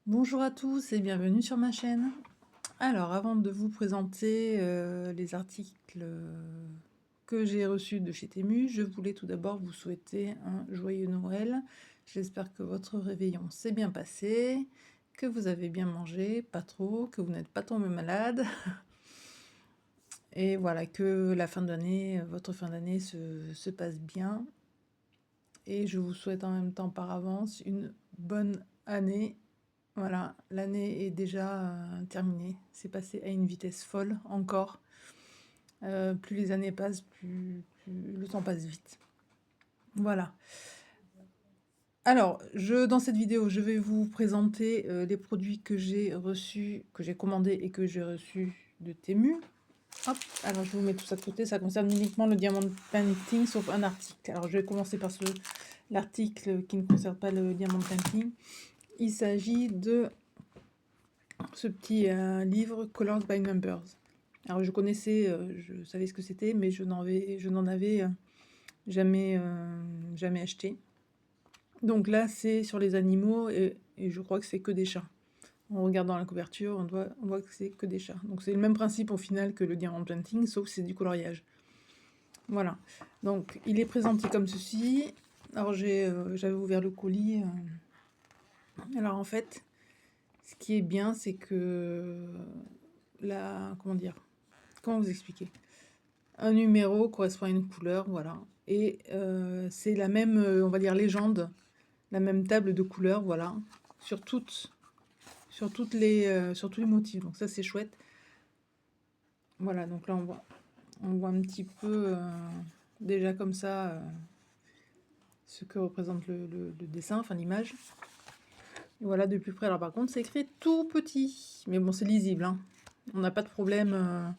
Bonjour à tous et bienvenue sur ma chaîne. Alors, avant de vous présenter les articles que j'ai reçus de chez Temu, je voulais tout d'abord vous souhaiter un joyeux Noël. J'espère que votre réveillon s'est bien passé, que vous avez bien mangé, pas trop, que vous n'êtes pas tombé malade. Et voilà, que la fin d'année, votre fin d'année se passe bien. Et je vous souhaite en même temps par avance une bonne année. Voilà, l'année est déjà terminée. C'est passé à une vitesse folle encore. Plus les années passent, plus le temps passe vite. Voilà. Alors, dans cette vidéo, je vais vous présenter les produits que j'ai reçus, que j'ai commandés et que j'ai reçus de Temu. Hop, alors je vous mets tout ça de côté. Ça concerne uniquement le diamond painting, sauf un article. Alors, je vais commencer par l'article qui ne concerne pas le diamond painting. Il s'agit de ce petit livre Colors by Numbers. Alors je connaissais, je savais ce que c'était, mais je n'en avais jamais, jamais acheté. Donc là, c'est sur les animaux et je crois que c'est que des chats. En regardant la couverture, on voit que c'est que des chats. Donc c'est le même principe au final que le diamond painting, sauf que c'est du coloriage. Voilà. Donc il est présenté comme ceci. Alors j'avais ouvert le colis. Alors en fait, ce qui est bien, c'est que comment dire, comment vous expliquer? Un numéro correspond à une couleur, voilà. Et c'est la même, on va dire, légende, la même table de couleurs, voilà, sur sur sur tous les motifs. Donc ça, c'est chouette. Voilà, donc là, on voit un petit peu, déjà comme ça, ce que représente le dessin, enfin l'image. Et voilà, de plus près. Alors par contre, c'est écrit tout petit. Mais bon, c'est lisible, hein. On n'a pas de problème,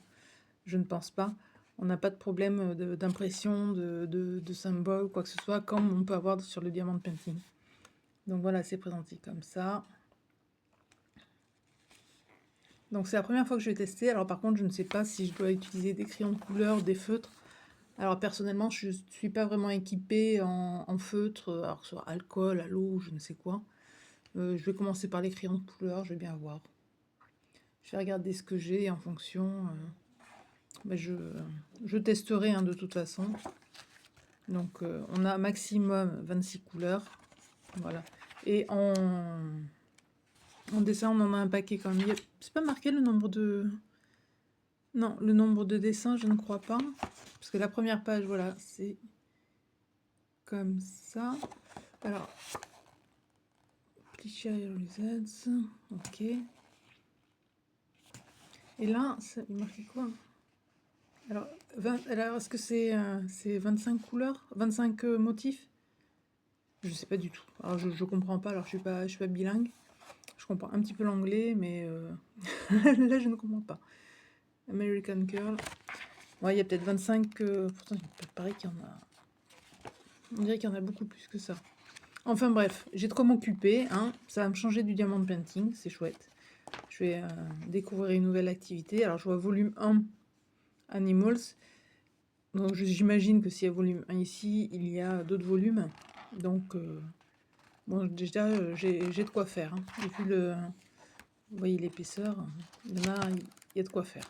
je ne pense pas. On n'a pas de problème d'impression, de symbole, quoi que ce soit, comme on peut avoir sur le diamond painting. Donc voilà, c'est présenté comme ça. Donc c'est la première fois que je vais tester. Alors par contre, je ne sais pas si je dois utiliser des crayons de couleur, des feutres. Alors personnellement, je ne suis pas vraiment équipée en feutre, alors que ce soit alcool, à l'eau, je ne sais quoi. Je vais commencer par les crayons de couleur, je vais bien voir. Je vais regarder ce que j'ai en fonction. Ben je testerai hein, de toute façon. Donc on a maximum 26 couleurs. Voilà. Et en dessin, on en a un paquet quand même. C'est pas marqué le nombre de... Non, le nombre de dessins, je ne crois pas. Parce que la première page, voilà, c'est comme ça. Alors, Cliché Results. Ok. Et là, il marqué quoi? Alors, est-ce que c'est 25 couleurs? 25 motifs? Je sais pas du tout. Alors, je comprends pas. Alors, je suis pas bilingue. Je comprends un petit peu l'anglais, mais là, je ne comprends pas. American Girl. Ouais, il y a peut-être 25... pourtant, il paraît qu'il y en a... On dirait qu'il y en a beaucoup plus que ça. Enfin bref, j'ai de quoi m'occuper. Hein. Ça va me changer du diamond painting, c'est chouette. Je vais découvrir une nouvelle activité. Alors, je vois volume 1, Animals. Donc, j'imagine que s'il y a volume 1 ici, il y a d'autres volumes. Donc, bon, déjà, j'ai de quoi faire. Hein. Et puis, vous voyez l'épaisseur, il y a de quoi faire.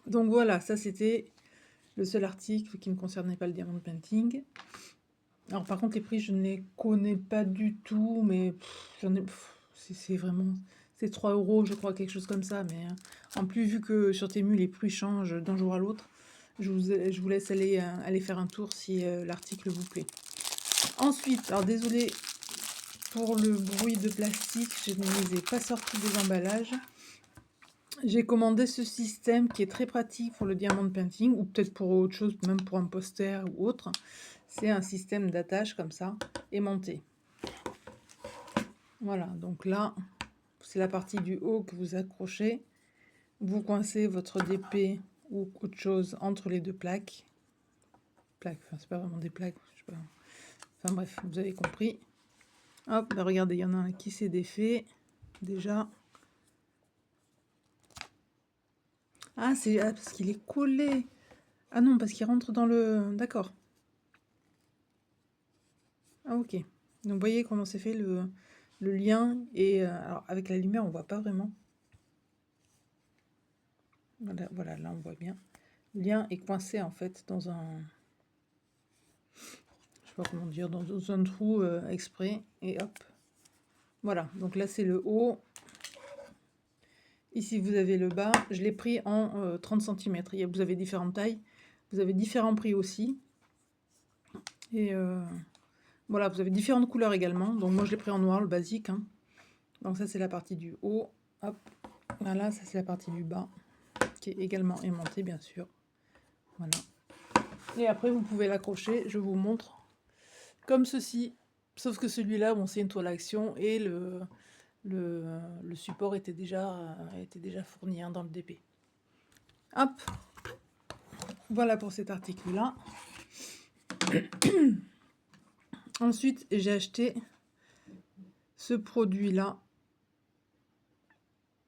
Donc voilà, ça c'était le seul article qui ne concernait pas le diamond painting. Alors par contre les prix je ne les connais pas du tout, mais c'est vraiment... C'est 3 € je crois, quelque chose comme ça. Mais en plus vu que sur Temu les prix changent d'un jour à l'autre, je vous laisse aller faire un tour si l'article vous plaît. Ensuite, alors désolé pour le bruit de plastique, je ne les ai pas sortis des emballages. J'ai commandé ce système qui est très pratique pour le diamond painting, ou peut-être pour autre chose, même pour un poster ou autre. C'est un système d'attache comme ça, aimanté. Voilà, donc là, c'est la partie du haut que vous accrochez. Vous coincez votre DP ou autre chose entre les deux plaques. Enfin, c'est pas vraiment des plaques, je sais pas. Enfin bref, vous avez compris. Hop, bah regardez, il y en a un qui s'est défait, déjà. Ah, c'est parce qu'il est collé. Ah non, parce qu'il rentre dans le... D'accord. Ah ok. Donc vous voyez comment c'est fait le lien est... alors, avec la lumière, on voit pas vraiment. Voilà, là, on voit bien. Le lien est coincé, en fait, dans un... je sais pas comment dire, dans un trou exprès. Et hop. Voilà, donc là, c'est le haut. Ici, vous avez le bas. Je l'ai pris en 30 cm. Vous avez différentes tailles. Vous avez différents prix aussi. Et voilà, vous avez différentes couleurs également. Donc moi, je l'ai pris en noir, le basique. Hein. Donc ça, c'est la partie du haut. Hop. Voilà, ça, c'est la partie du bas. Qui est également aimantée, bien sûr. Voilà. Et après, vous pouvez l'accrocher. Je vous montre comme ceci. Sauf que celui-là, bon, c'est une toile à action. Et le support était déjà fourni hein, dans le DP. Hop. Voilà pour cet article-là. Ensuite, j'ai acheté ce produit-là.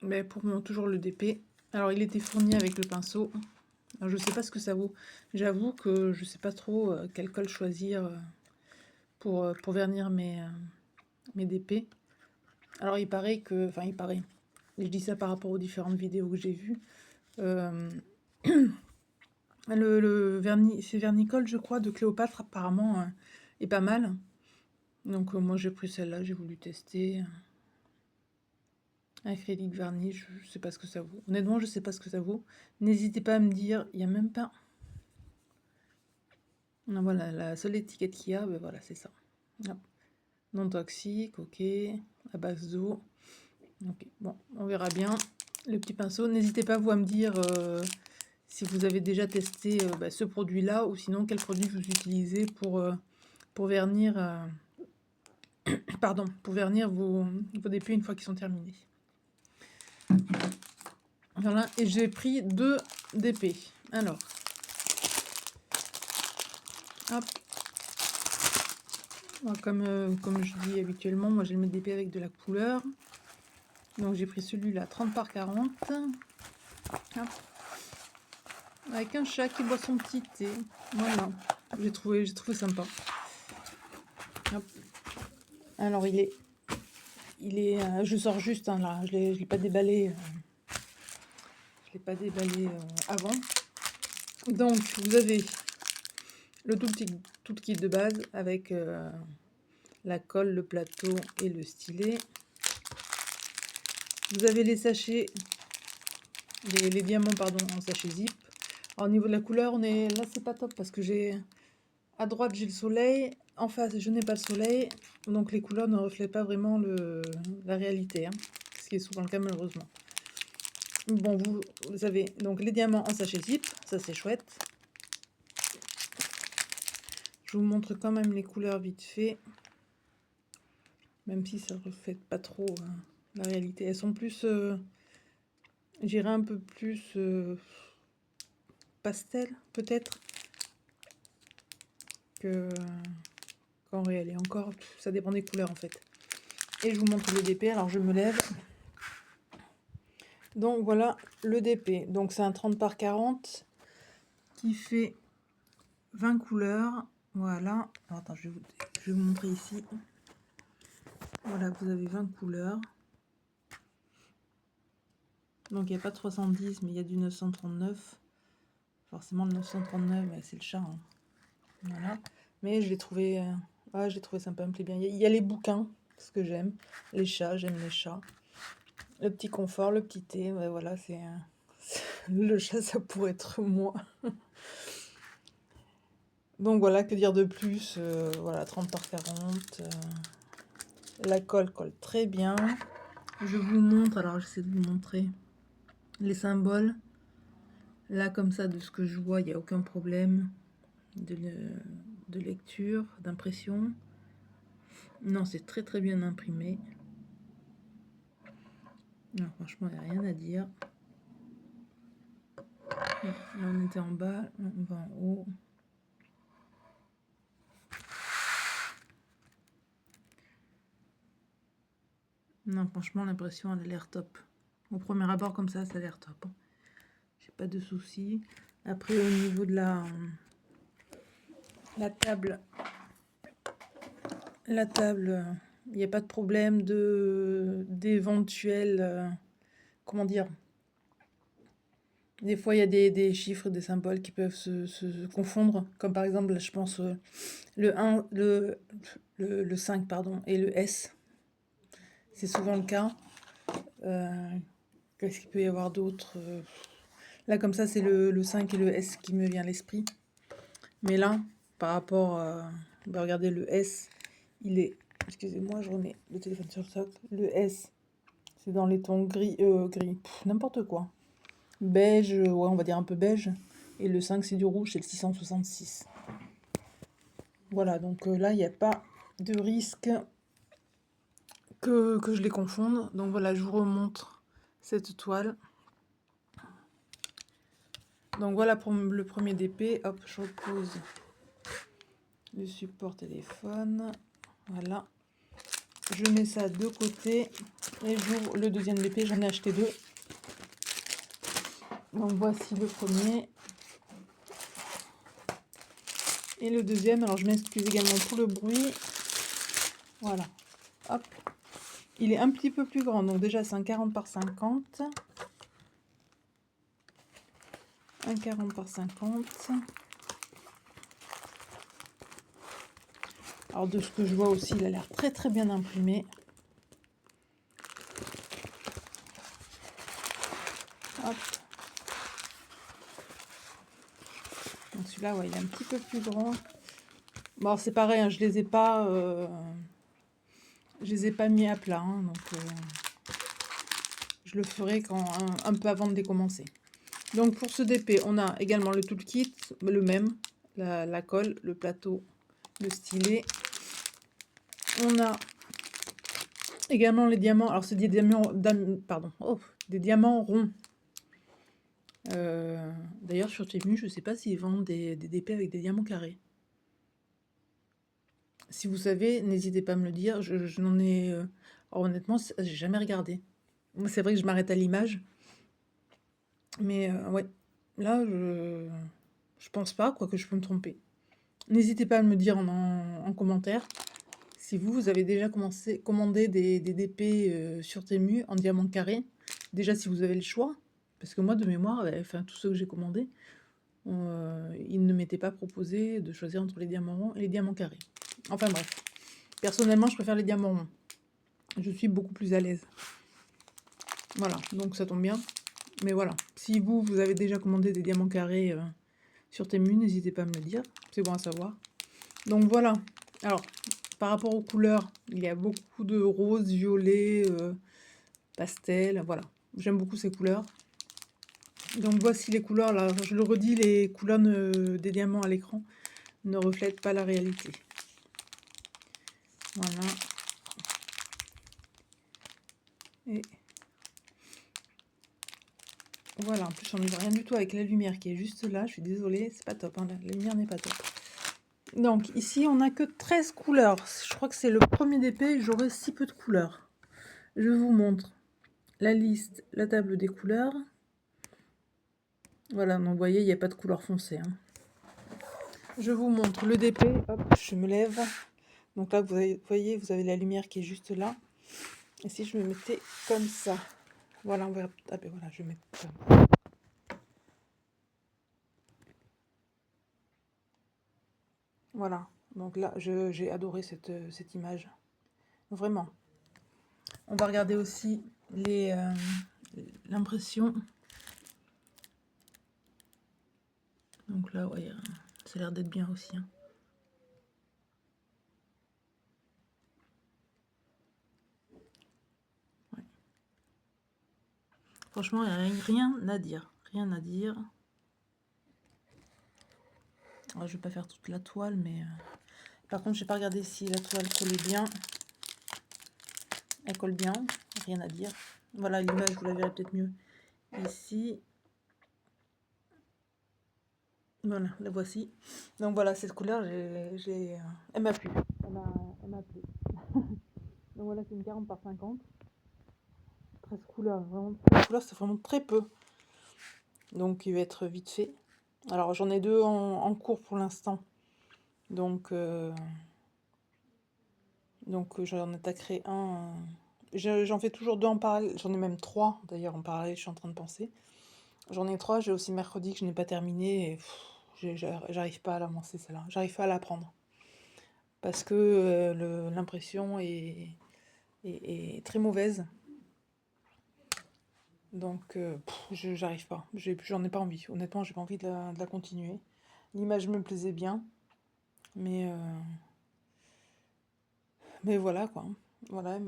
Mais pour moi, toujours le DP. Alors, il était fourni avec le pinceau. Alors, je ne sais pas ce que ça vaut. J'avoue que je ne sais pas trop quel colle choisir pour vernir mes DP. Alors, il paraît que... Enfin, il paraît. Je dis ça par rapport aux différentes vidéos que j'ai vues. Le vernis, c'est Vernicole, je crois, de Cléopâtre, apparemment, est pas mal. Donc, moi, j'ai pris celle-là, j'ai voulu tester. Acrylique vernis, je sais pas ce que ça vaut. Honnêtement, je sais pas ce que ça vaut. N'hésitez pas à me dire, il n'y a même pas... Non, voilà, la seule étiquette qu'il y a, ben voilà, c'est ça. Hop. Non toxique, ok. À base d'eau. Ok, bon, on verra bien. Le petit pinceau, n'hésitez pas, vous, à me dire si vous avez déjà testé ce produit-là, ou sinon, quel produit vous utilisez pour vernir... pardon, pour vernir vos DP une fois qu'ils sont terminés. Voilà, et j'ai pris 2 DP. Alors, hop. Alors, comme je dis habituellement, moi j'ai le DP avec de la couleur. Donc j'ai pris celui-là, 30 par 40. Hop. Avec un chat qui boit son petit thé. Voilà, j'ai trouvé sympa. Hop. Alors il est je sors juste hein, là, je l'ai pas déballé. Je l'ai pas déballé avant. Donc vous avez le tout kit de base avec la colle, le plateau et le stylet. Vous avez les sachets, les diamants pardon, en sachet zip. Alors, au niveau de la couleur, là c'est pas top parce que à droite j'ai le soleil, en face je n'ai pas le soleil, donc les couleurs ne reflètent pas vraiment la réalité, hein, ce qui est souvent le cas malheureusement. Bon, vous avez donc les diamants en sachet zip, ça c'est chouette. Je vous montre quand même les couleurs vite fait, même si ça ne reflète pas trop la réalité. Elles sont plus, j'irais un peu plus pastel peut-être qu'en réel. Et encore, ça dépend des couleurs en fait. Et je vous montre le DP, alors je me lève. Donc voilà le DP. Donc c'est un 30 par 40 qui fait 20 couleurs. Voilà. Alors, attends, je vais vous montrer ici. Voilà, vous avez 20 couleurs. Donc il n'y a pas de 310, mais il y a du 939. Forcément le 939, c'est le chat. Hein. Voilà. Mais je l'ai trouvé, j'ai trouvé sympa, me plaît bien. Il y a les bouquins, ce que j'aime. Les chats, j'aime les chats. Le petit confort, le petit thé, ouais, voilà, c'est le chat, ça pourrait être moi. Donc voilà, que dire de plus, voilà, 30 par 40. La colle très bien. Je vous montre, alors j'essaie de vous montrer les symboles. Là, comme ça, de ce que je vois, il n'y a aucun problème de lecture, d'impression. Non, c'est très très bien imprimé. Non, franchement, il n'y a rien à dire. Là, on était en bas, on va en haut. Non, franchement, l'impression, elle a l'air top. Au premier abord, comme ça a l'air top. J'ai pas de soucis. Après, au niveau de la table, Il n'y a pas de problème d'éventuels... comment dire? Des fois, il y a des chiffres, des symboles qui peuvent se confondre. Comme par exemple, là, je pense le 1, le 5, pardon, et le S. C'est souvent le cas. Qu'est-ce qu'il peut y avoir d'autre? Là, comme ça, c'est le 5 et le S qui me vient à l'esprit. Mais là, par rapport à... bah, regardez, le S, il est... Excusez-moi, je remets le téléphone sur le socle. Le S, c'est dans les tons gris, n'importe quoi. Beige, ouais, on va dire un peu beige. Et le 5, c'est du rouge, c'est le 666. Voilà, donc là, il n'y a pas de risque que je les confonde. Donc voilà, je vous remontre cette toile. Donc voilà pour le premier DP. Hop, je repose le support téléphone. Voilà. Je mets ça de côté et j'ouvre le deuxième DP. J'en ai acheté 2. Donc voici le premier. Et le deuxième, alors je m'excuse également pour le bruit. Voilà. Hop. Il est un petit peu plus grand. Donc déjà, c'est un 40 par 50. Un 40 par 50. Alors de ce que je vois aussi, il a l'air très très bien imprimé. Hop. Donc celui-là, ouais, il est un petit peu plus grand. Bon, c'est pareil, hein, je les ai pas mis à plat, hein, donc je le ferai quand un peu avant de les commencer. Donc pour ce DP, on a également le toolkit, le même, la colle, le plateau, le stylet. On a également les diamants. Alors c'est des diamants, des diamants ronds. D'ailleurs sur Temu, je ne sais pas s'ils vendent des DP avec des diamants carrés. Si vous savez, n'hésitez pas à me le dire. Je n'en ai... honnêtement, j'ai jamais regardé. Moi, c'est vrai que je m'arrête à l'image. Mais ouais, là, je pense pas, quoique je peux me tromper. N'hésitez pas à me dire en commentaire si vous avez déjà commandé des DP sur Temu en diamant carré. Déjà, si vous avez le choix. Parce que moi, de mémoire, enfin, tous ceux que j'ai commandés, ils ne m'étaient pas proposé de choisir entre les diamants ronds et les diamants carrés. Enfin bref. Personnellement, je préfère les diamants ronds. Je suis beaucoup plus à l'aise. Voilà, donc ça tombe bien. Mais voilà, si vous avez déjà commandé des diamants carrés sur Temu, n'hésitez pas à me le dire. C'est bon à savoir. Donc voilà. Alors, par rapport aux couleurs, il y a beaucoup de rose, violet, pastel. Voilà, j'aime beaucoup ces couleurs. Donc voici les couleurs. Là, je le redis, les couleurs des diamants à l'écran ne reflètent pas la réalité. Voilà. Et voilà, en plus on ne voit rien du tout avec la lumière qui est juste là. Je suis désolée, c'est pas top, hein, la lumière n'est pas top. Donc ici on n'a que 13 couleurs. Je crois que c'est le premier DP, j'aurai si peu de couleurs. Je vous montre la liste, la table des couleurs. Voilà, donc vous voyez, il n'y a pas de couleur foncée. Hein. Je vous montre le DP, hop, je me lève. Donc là, vous voyez, vous avez la lumière qui est juste là. Et si je me mettais comme ça, voilà, on va... Ah ben voilà, je vais mettre comme ça. Voilà, donc là, j'ai adoré cette image. Vraiment. On va regarder aussi l'impression. Donc là, ouais, ça a l'air d'être bien aussi. Hein. Ouais. Franchement, il n'y a rien à dire. Rien à dire. Alors, je vais pas faire toute la toile, mais... Par contre, je n'ai pas regardé si la toile collait bien. Elle colle bien, rien à dire. Voilà, l'image, vous la verrez peut-être mieux ici. Voilà, la voici. Donc voilà, cette couleur, elle m'a plu. Elle m'a plu. Donc voilà, c'est une 40 par 50. 13 couleurs, vraiment. 13 couleurs, c'est vraiment très peu. Donc il va être vite fait. Alors j'en ai 2 en cours pour l'instant. Donc Donc j'en attaquerai un. J'en fais toujours 2 en parallèle. J'en ai même 3 d'ailleurs en parallèle, je suis en train de penser. J'en ai 3, j'ai aussi mercredi que je n'ai pas terminé et j'arrive pas à l'avancer celle-là. J'arrive pas à la prendre. Parce que l'impression est très mauvaise. Donc j'arrive pas. J'en ai pas envie. Honnêtement, j'ai pas envie de la continuer. L'image me plaisait bien. Mais voilà quoi. Voilà,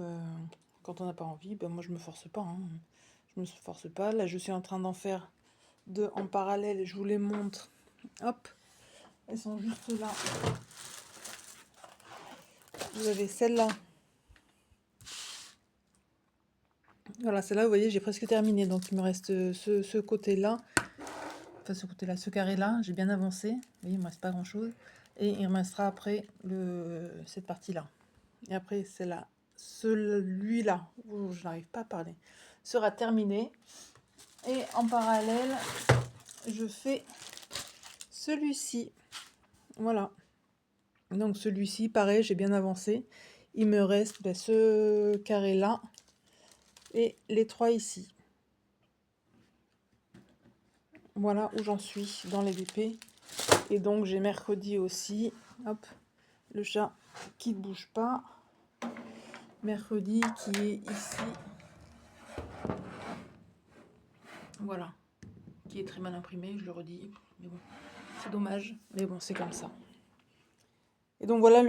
quand on n'a pas envie, ben moi je me force pas, hein. Je me force pas. Là, je suis en train d'en faire 2 en parallèle. Je vous les montre. Hop, elles sont juste là. Vous avez celle-là. Voilà, celle-là, vous voyez, j'ai presque terminé. Donc il me reste ce côté-là. Enfin, ce côté-là, ce carré-là. J'ai bien avancé. Vous voyez, il me reste pas grand-chose. Et il me restera après cette partie-là. Et après, celle-là. Celui-là, je n'arrive pas à parler, sera terminé. Et en parallèle, je fais celui-ci. Voilà. Donc celui-ci, pareil, j'ai bien avancé. Il me reste ce carré-là et les 3 ici. Voilà où j'en suis dans les DP. Et donc j'ai mercredi aussi. Hop, le chat qui ne bouge pas. Mercredi qui est ici. Voilà. Qui est très mal imprimé, je le redis. Mais bon, c'est dommage. Mais bon, c'est comme ça. Et donc voilà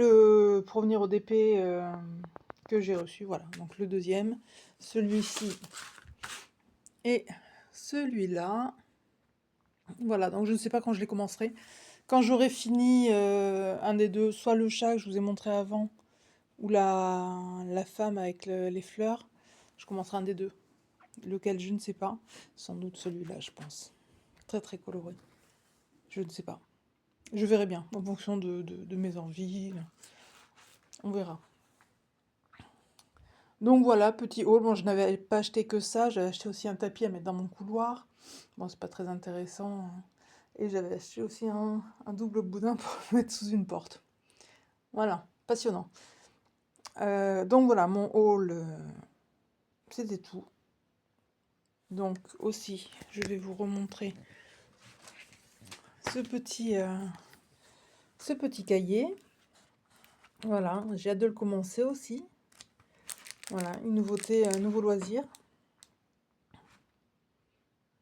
pour revenir au DP que j'ai reçu. Voilà, donc le deuxième, celui-ci et celui-là. Voilà, donc je ne sais pas quand je les commencerai. Quand j'aurai fini un des deux, soit le chat que je vous ai montré avant, ou la femme avec les fleurs, je commencerai un des deux. Lequel, je ne sais pas. Sans doute celui-là, je pense. Très très coloré. Je ne sais pas. Je verrai bien, en fonction de mes envies. On verra. Donc voilà, petit haul. Bon, je n'avais pas acheté que ça. J'avais acheté aussi un tapis à mettre dans mon couloir. Bon, c'est pas très intéressant, hein. Et j'avais acheté aussi un double boudin pour le mettre sous une porte. Voilà, passionnant. Donc voilà, mon haul, c'était tout. Donc aussi, je vais vous remontrer ce petit cahier. Voilà, j'ai hâte de le commencer aussi. Voilà, une nouveauté, un nouveau loisir.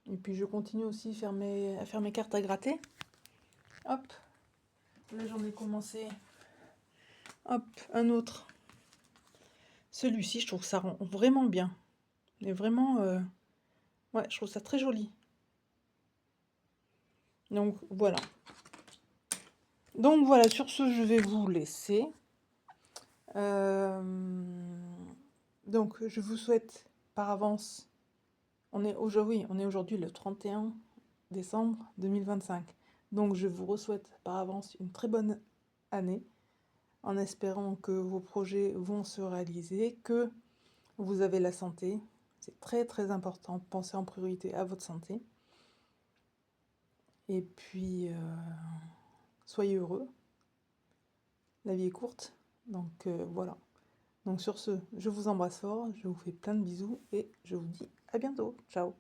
Et puis je continue aussi à faire mes cartes à gratter. Hop, là j'en ai commencé. Hop, un autre. Celui-ci, je trouve que ça rend vraiment bien. Et vraiment, ouais, je trouve ça très joli. Donc voilà. Donc voilà, sur ce, je vais vous laisser. Donc je vous souhaite par avance, on est aujourd'hui le 31 décembre 2025. Donc je vous souhaite par avance une très bonne année, en espérant que vos projets vont se réaliser, que vous avez la santé. C'est très très important, pensez en priorité à votre santé. Et puis, soyez heureux. La vie est courte, donc voilà. Donc sur ce, je vous embrasse fort, je vous fais plein de bisous et je vous dis à bientôt. Ciao.